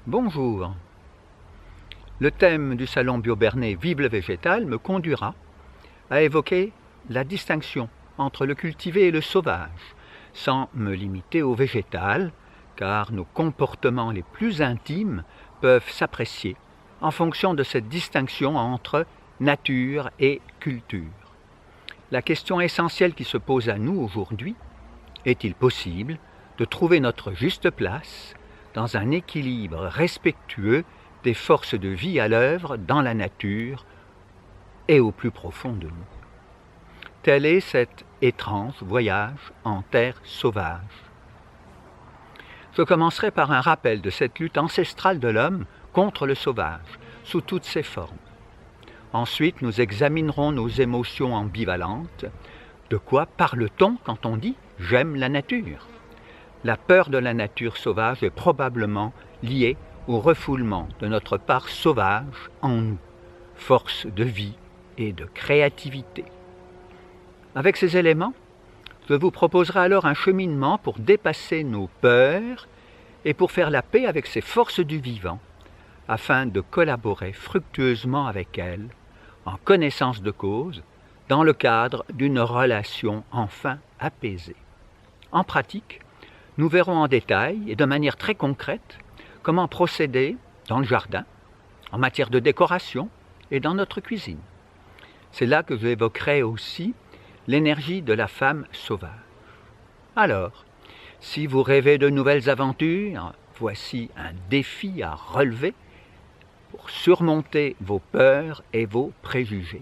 Bonjour. Le thème du salon Bio-Bernet Vive le végétal me conduira à évoquer la distinction entre le cultivé et le sauvage, sans me limiter au végétal, car nos comportements les plus intimes peuvent s'apprécier en fonction de cette distinction entre nature et culture. La question essentielle qui se pose à nous aujourd'hui, est-il possible de trouver notre juste place dans un équilibre respectueux des forces de vie à l'œuvre dans la nature et au plus profond de nous? Tel est cet étrange voyage en terre sauvage. Je commencerai par un rappel de cette lutte ancestrale de l'homme contre le sauvage, sous toutes ses formes. Ensuite, nous examinerons nos émotions ambivalentes. De quoi parle-t-on quand on dit « j'aime la nature » ? La peur de la nature sauvage est probablement liée au refoulement de notre part sauvage en nous, force de vie et de créativité. Avec ces éléments, je vous proposerai alors un cheminement pour dépasser nos peurs et pour faire la paix avec ces forces du vivant, afin de collaborer fructueusement avec elles, en connaissance de cause, dans le cadre d'une relation enfin apaisée. En pratique, nous verrons en détail et de manière très concrète comment procéder dans le jardin, en matière de décoration et dans notre cuisine. C'est là que j'évoquerai aussi l'énergie de la femme sauvage. Alors, si vous rêvez de nouvelles aventures, voici un défi à relever pour surmonter vos peurs et vos préjugés.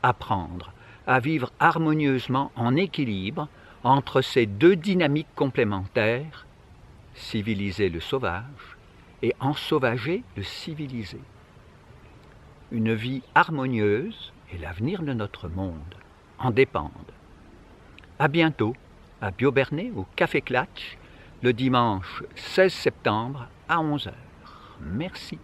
Apprendre à vivre harmonieusement en équilibre entre ces deux dynamiques complémentaires, civiliser le sauvage et ensauvager le civilisé. Une vie harmonieuse est l'avenir de notre monde, en dépendent. À bientôt à Bio-Bernet au Café Clatch, le dimanche 16 septembre à 11h. Merci.